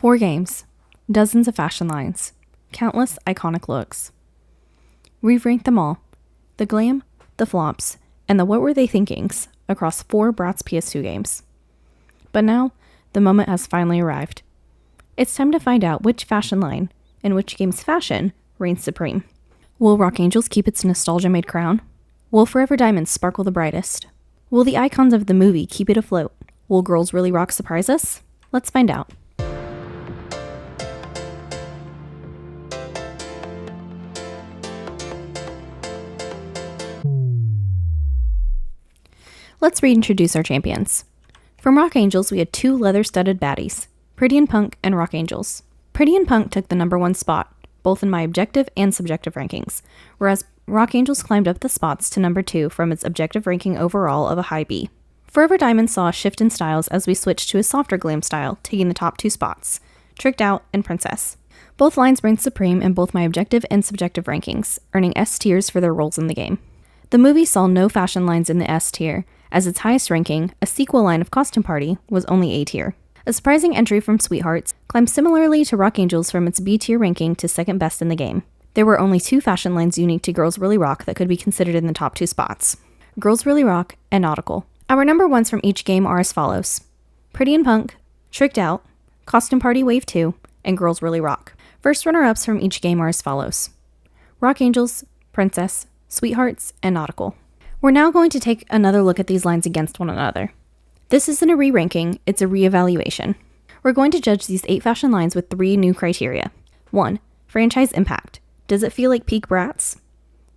4 games, dozens of fashion lines, countless iconic looks. We've ranked them all, the glam, the flops, and the what were they thinkings across 4 Bratz PS2 games. But now, the moment has finally arrived. It's time to find out which fashion line and which game's fashion reigns supreme. Will Rock Angels keep its nostalgia-made crown? Will Forever Diamonds sparkle the brightest? Will the icons of the movie keep it afloat? Will Girls Really Rock surprise us? Let's find out. Let's reintroduce our champions. From Rock Angels, we had 2 leather-studded baddies, Pretty and Punk and Rock Angels. Pretty and Punk took the number 1 spot, both in my objective and subjective rankings, whereas Rock Angels climbed up the spots to number 2 from its objective ranking overall of a high B. Forever Diamonds saw a shift in styles as we switched to a softer glam style, taking the top 2 spots, Tricked Out and Princess. Both lines reigned supreme in both my objective and subjective rankings, earning S tiers for their roles in the game. The movie saw no fashion lines in the S tier, as its highest ranking, a sequel line of Costume Party, was only A tier. A surprising entry from Sweethearts climbed similarly to Rock Angels from its B tier ranking to second best in the game. There were only 2 fashion lines unique to Girls Really Rock that could be considered in the top 2 spots, Girls Really Rock and Nautical. Our number 1s from each game are as follows: Pretty and Punk, Tricked Out, Costume Party Wave 2, and Girls Really Rock. First runner-ups from each game are as follows: Rock Angels, Princess, Sweethearts, and Nautical. We're now going to take another look at these lines against one another. This isn't a re-ranking, it's a re-evaluation. We're going to judge these 8 fashion lines with 3 new criteria. 1. Franchise impact. Does it feel like peak Bratz?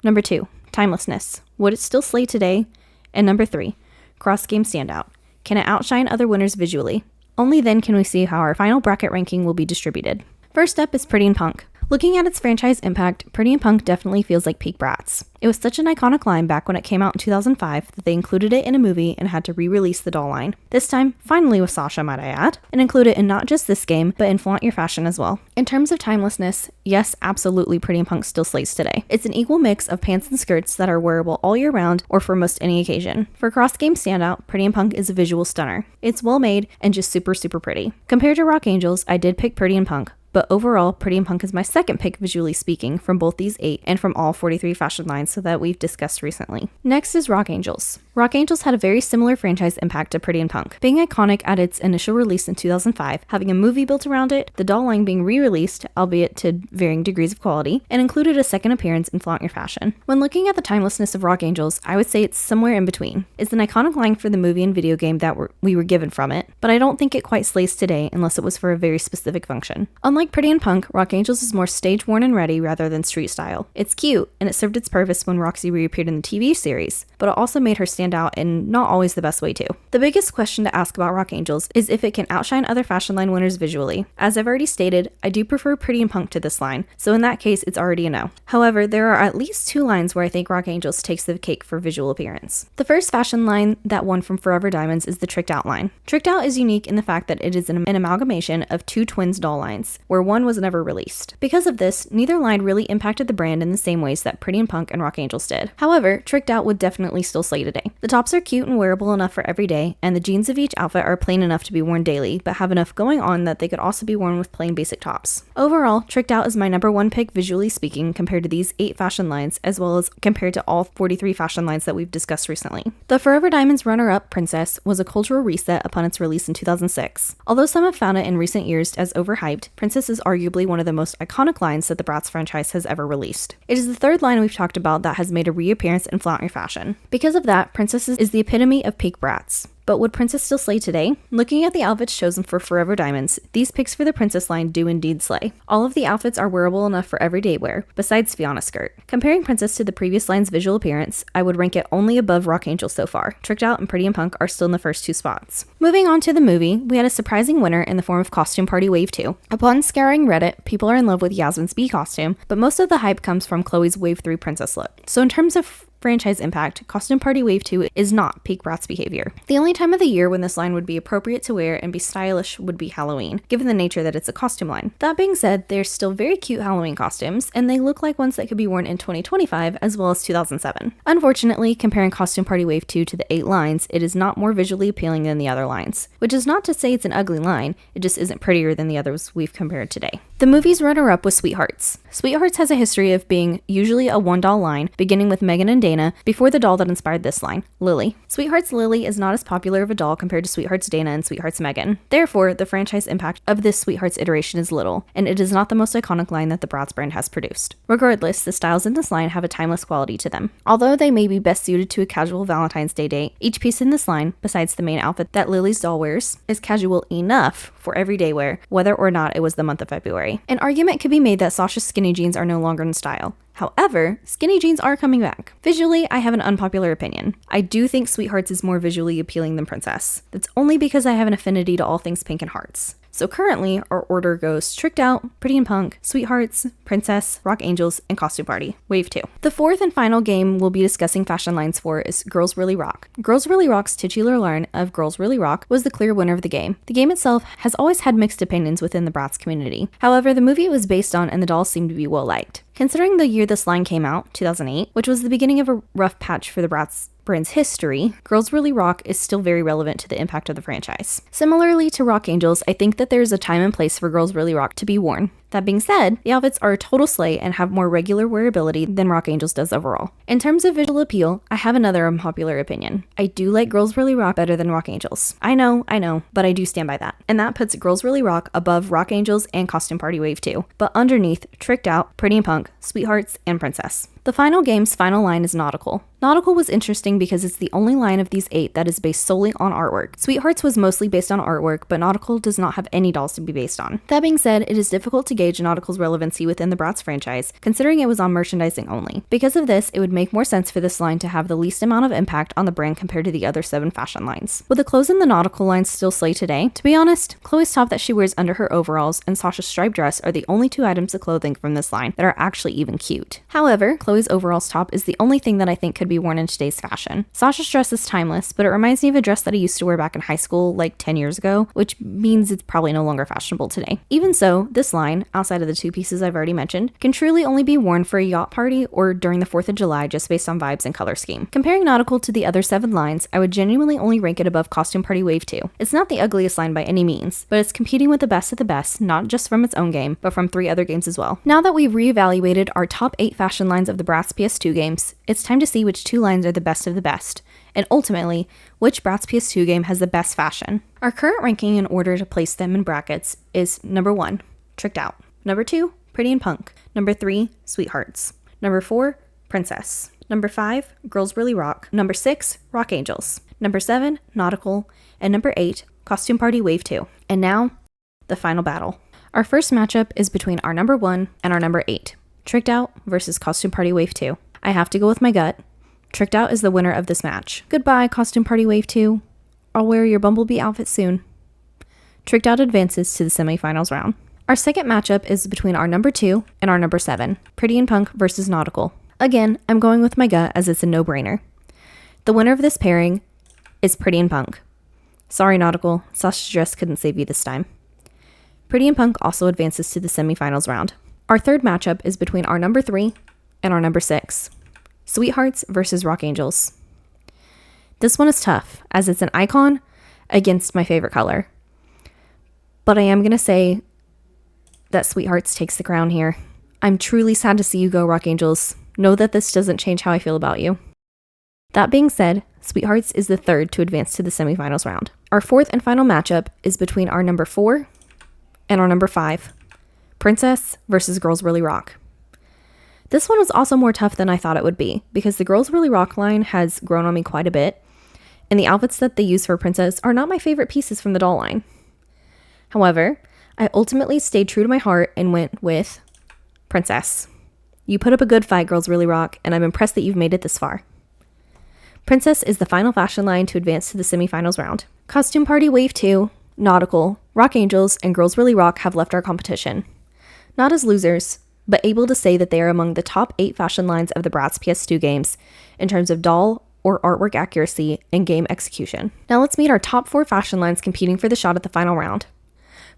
Number 2. Timelessness. Would it still slay today? And number 3. Cross-game standout. Can it outshine other winners visually? Only then can we see how our final bracket ranking will be distributed. First up is Pretty and Punk. Looking at its franchise impact, Pretty and Punk definitely feels like peak Bratz. It was such an iconic line back when it came out in 2005 that they included it in a movie and had to re-release the doll line. This time, finally with Sasha, might I add, and include it in not just this game, but in Flaunt Your Fashion as well. In terms of timelessness, yes, absolutely Pretty and Punk still slays today. It's an equal mix of pants and skirts that are wearable all year round or for most any occasion. For cross-game standout, Pretty and Punk is a visual stunner. It's well made and just super pretty. Compared to Rock Angels, I did pick Pretty and Punk, but overall, Pretty and Punk is my second pick visually speaking from both these 8 and from all 43 fashion lines that we've discussed recently. Next is Rock Angels. Rock Angels had a very similar franchise impact to Pretty and Punk, being iconic at its initial release in 2005, having a movie built around it, the doll line being re-released, albeit to varying degrees of quality, and included a second appearance in Flaunt Your Fashion. When looking at the timelessness of Rock Angels, I would say it's somewhere in between. It's an iconic line for the movie and video game that we were given from it, but I don't think it quite slays today unless it was for a very specific function. Unlike Pretty and Punk, Rock Angels is more stage-worn and ready rather than street style. It's cute, and it served its purpose when Roxy reappeared in the TV series, but it also made her stand out in not always the best way too. The biggest question to ask about Rock Angels is if it can outshine other fashion line winners visually. As I've already stated, I do prefer Pretty and Punk to this line, so in that case it's already a no. However, there are at least 2 lines where I think Rock Angels takes the cake for visual appearance. The first fashion line that won from Forever Diamonds is the Tricked Out line. Tricked Out is unique in the fact that it is an amalgamation of 2 twins doll lines, where one was never released. Because of this, neither line really impacted the brand in the same ways that Pretty and Punk and Rock Angels did. However, Tricked Out would definitely still slay today. The tops are cute and wearable enough for every day, and the jeans of each outfit are plain enough to be worn daily, but have enough going on that they could also be worn with plain basic tops. Overall, Tricked Out is my number 1 pick visually speaking compared to these 8 fashion lines, as well as compared to all 43 fashion lines that we've discussed recently. The Forever Diamonds runner-up, Princess, was a cultural reset upon its release in 2006. Although some have found it in recent years as overhyped, Princess is arguably one of the most iconic lines that the Bratz franchise has ever released. It is the 3rd line we've talked about that has made a reappearance in Flaunt Your Fashion. Because of that, Princess is the epitome of peak Bratz. But would Princess still slay today? Looking at the outfits chosen for Forever Diamonds, these picks for the Princess line do indeed slay. All of the outfits are wearable enough for everyday wear, besides Fiona skirt. Comparing Princess to the previous line's visual appearance, I would rank it only above Rock Angel so far. Tricked Out and Pretty and Punk are still in the first 2 spots. Moving on to the movie, we had a surprising winner in the form of Costume Party Wave 2. Upon scouring Reddit, people are in love with Yasmin's B costume, but most of the hype comes from Chloe's Wave 3 princess look. So in terms of franchise impact, Costume Party Wave 2 is not peak Bratz behavior. The only time of the year when this line would be appropriate to wear and be stylish would be Halloween, given the nature that it's a costume line. That being said, they're still very cute Halloween costumes, and they look like ones that could be worn in 2025 as well as 2007. Unfortunately, comparing Costume Party Wave 2 to the 8 lines, it is not more visually appealing than the other lines, which is not to say it's an ugly line, it just isn't prettier than the others we've compared today. The movie's runner-up was Sweethearts. Sweethearts has a history of being usually a one-doll line, beginning with Megan and Dana, before the doll that inspired this line, Lily. Sweethearts Lily is not as popular of a doll compared to Sweethearts Dana and Sweethearts Megan. Therefore, the franchise impact of this Sweethearts iteration is little, and it is not the most iconic line that the Bratz brand has produced. Regardless, the styles in this line have a timeless quality to them. Although they may be best suited to a casual Valentine's Day date, each piece in this line, besides the main outfit that Lily's doll wears, is casual enough for everyday wear, whether or not it was the month of February. An argument could be made that Sasha's skinny jeans are no longer in style. However, skinny jeans are coming back. Visually, I have an unpopular opinion. I do think Sweethearts is more visually appealing than Princess. That's only because I have an affinity to all things pink and hearts. So currently, our order goes Tricked Out, Pretty and Punk, Sweethearts, Princess, Rock Angels, and Costume Party, Wave 2. The fourth and final game we'll be discussing fashion lines for is Girls Really Rock. Girls Really Rock's titular line of Girls Really Rock was the clear winner of the game. The game itself has always had mixed opinions within the Bratz community. However, the movie it was based on and the dolls seemed to be well liked. Considering the year this line came out, 2008, which was the beginning of a rough patch for the Bratz brand's history, Girls Really Rock is still very relevant to the impact of the franchise. Similarly to Rock Angels, I think that there's a time and place for Girls Really Rock to be worn. That being said, the outfits are a total slay and have more regular wearability than Rock Angels does overall. In terms of visual appeal, I have another unpopular opinion. I do like Girls Really Rock better than Rock Angels. I know, but I do stand by that. And that puts Girls Really Rock above Rock Angels and Costume Party Wave 2, but underneath Tricked Out, Pretty and Punk, Sweethearts, and Princess. The final game's final line is Nautical. Nautical was interesting because it's the only line of these 8 that is based solely on artwork. Sweethearts was mostly based on artwork, but Nautical does not have any dolls to be based on. That being said, it is difficult to gauge Nautical's relevancy within the Bratz franchise, considering it was on merchandising only. Because of this, it would make more sense for this line to have the least amount of impact on the brand compared to the other 7 fashion lines. Would the clothes in the Nautical line still slay today? To be honest, Chloe's top that she wears under her overalls and Sasha's striped dress are the only 2 items of clothing from this line that are actually even cute. However, Chloe's overalls top is the only thing that I think could be worn in today's fashion. Sasha's dress is timeless, but it reminds me of a dress that I used to wear back in high school like 10 years ago, which means it's probably no longer fashionable today. Even so, this line, outside of the 2 pieces I've already mentioned, can truly only be worn for a yacht party or during the 4th of July just based on vibes and color scheme. Comparing Nautical to the other 7 lines, I would genuinely only rank it above Costume Party Wave 2. It's not the ugliest line by any means, but it's competing with the best of the best, not just from its own game, but from 3 other games as well. Now that we've reevaluated our top 8 fashion lines of the Bratz PS2 games, it's time to see which 2 lines are the best of the best, and ultimately, which Bratz PS2 game has the best fashion. Our current ranking in order to place them in brackets is number 1, Tricked Out. Number 2, Pretty and Punk. Number 3, Sweethearts. Number 4, Princess. Number 5, Girls Really Rock. Number 6, Rock Angels. Number 7, Nautical. And number 8, Costume Party Wave 2. And now, the final battle. Our first matchup is between our number 1 and our number 8, Tricked Out versus Costume Party Wave 2. I have to go with my gut. Tricked Out is the winner of this match. Goodbye, Costume Party Wave 2. I'll wear your Bumblebee outfit soon. Tricked Out advances to the semifinals round. Our second matchup is between our number 2 and our number 7, Pretty and Punk versus Nautical. Again, I'm going with my gut as it's a no-brainer. The winner of this pairing is Pretty and Punk. Sorry, Nautical, Sasha's dress couldn't save you this time. Pretty and Punk also advances to the semifinals round. Our third matchup is between our number 3 and our number 6, Sweethearts versus Rock Angels. This one is tough, as it's an icon against my favorite color. But I am going to say that Sweethearts takes the crown here. I'm truly sad to see you go, Rock Angels. Know that this doesn't change how I feel about you. That being said, Sweethearts is the third to advance to the semifinals round. Our fourth and final matchup is between our number 4 and our number 5, Princess versus Girls Really Rock. This one was also more tough than I thought it would be, because the Girls Really Rock line has grown on me quite a bit, and the outfits that they use for Princess are not my favorite pieces from the doll line. However, I ultimately stayed true to my heart and went with Princess. You put up a good fight, Girls Really Rock, and I'm impressed that you've made it this far. Princess is the final fashion line to advance to the semifinals round. Costume Party Wave 2, Nautical, Rock Angels, and Girls Really Rock have left our competition. Not as losers, but able to say that they are among the top 8 fashion lines of the Bratz PS2 games in terms of doll or artwork accuracy and game execution. Now let's meet our top 4 fashion lines competing for the shot at the final round.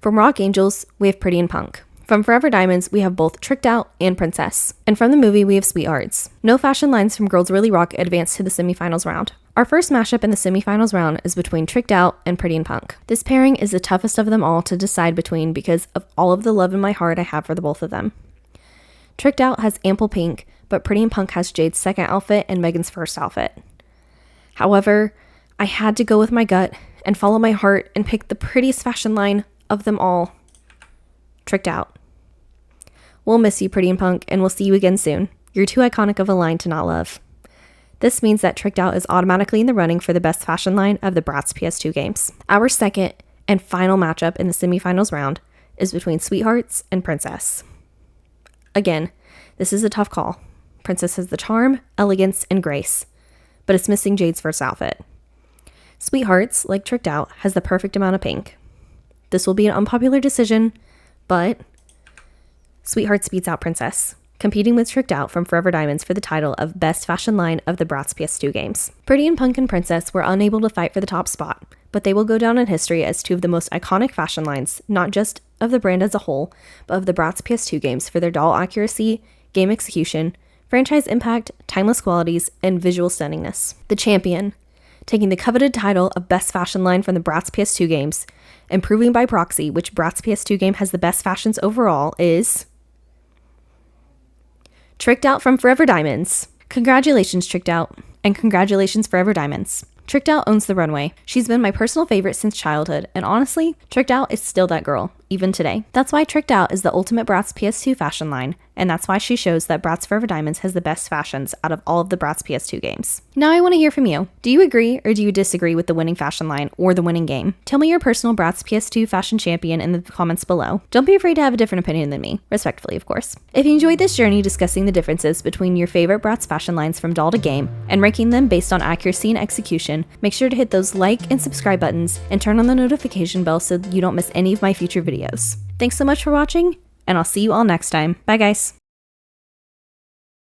From Rock Angels, we have Pretty and Punk. From Forever Diamonds, we have both Tricked Out and Princess. And from the movie, we have Sweethearts. No fashion lines from Girls Really Rock advance to the semifinals round. Our first mashup in the semifinals round is between Tricked Out and Pretty and Punk. This pairing is the toughest of them all to decide between because of all of the love in my heart I have for the both of them. Tricked Out has ample pink, but Pretty and Punk has Jade's second outfit and Megan's first outfit. However, I had to go with my gut and follow my heart and pick the prettiest fashion line of them all. Tricked Out. We'll miss you, Pretty and Punk, and we'll see you again soon. You're too iconic of a line to not love. This means that Tricked Out is automatically in the running for the best fashion line of the Bratz PS2 games. Our second and final matchup in the semifinals round is between Sweethearts and Princess. Again, this is a tough call. Princess has the charm, elegance, and grace, but it's missing Jade's first outfit. Sweethearts, like Tricked Out, has the perfect amount of pink. This will be an unpopular decision, but Sweethearts beats out Princess, competing with Tricked Out from Forever Diamonds for the title of Best Fashion Line of the Bratz PS2 games. Pretty and Punk and Princess were unable to fight for the top spot, but they will go down in history as two of the most iconic fashion lines, not just of the brand as a whole, but of the Bratz PS2 games for their doll accuracy, game execution, franchise impact, timeless qualities, and visual stunningness. The champion, taking the coveted title of Best Fashion Line from the Bratz PS2 games, and proving by proxy which Bratz PS2 game has the best fashions overall, is Tricked Out from Forever Diamonds. Congratulations, Tricked Out, and congratulations, Forever Diamonds. Tricked Out owns the runway. She's been my personal favorite since childhood, and honestly, Tricked Out is still that girl, even today. That's why Tricked Out is the ultimate Bratz PS2 fashion line, and that's why she shows that Bratz Forever Diamonds has the best fashions out of all of the Bratz PS2 games. Now I want to hear from you. Do you agree or do you disagree with the winning fashion line or the winning game? Tell me your personal Bratz PS2 fashion champion in the comments below. Don't be afraid to have a different opinion than me, respectfully of course. If you enjoyed this journey discussing the differences between your favorite Bratz fashion lines from doll to game and ranking them based on accuracy and execution, make sure to hit those like and subscribe buttons and turn on the notification bell so you don't miss any of my future videos. Thanks so much for watching, and I'll see you all next time. Bye guys!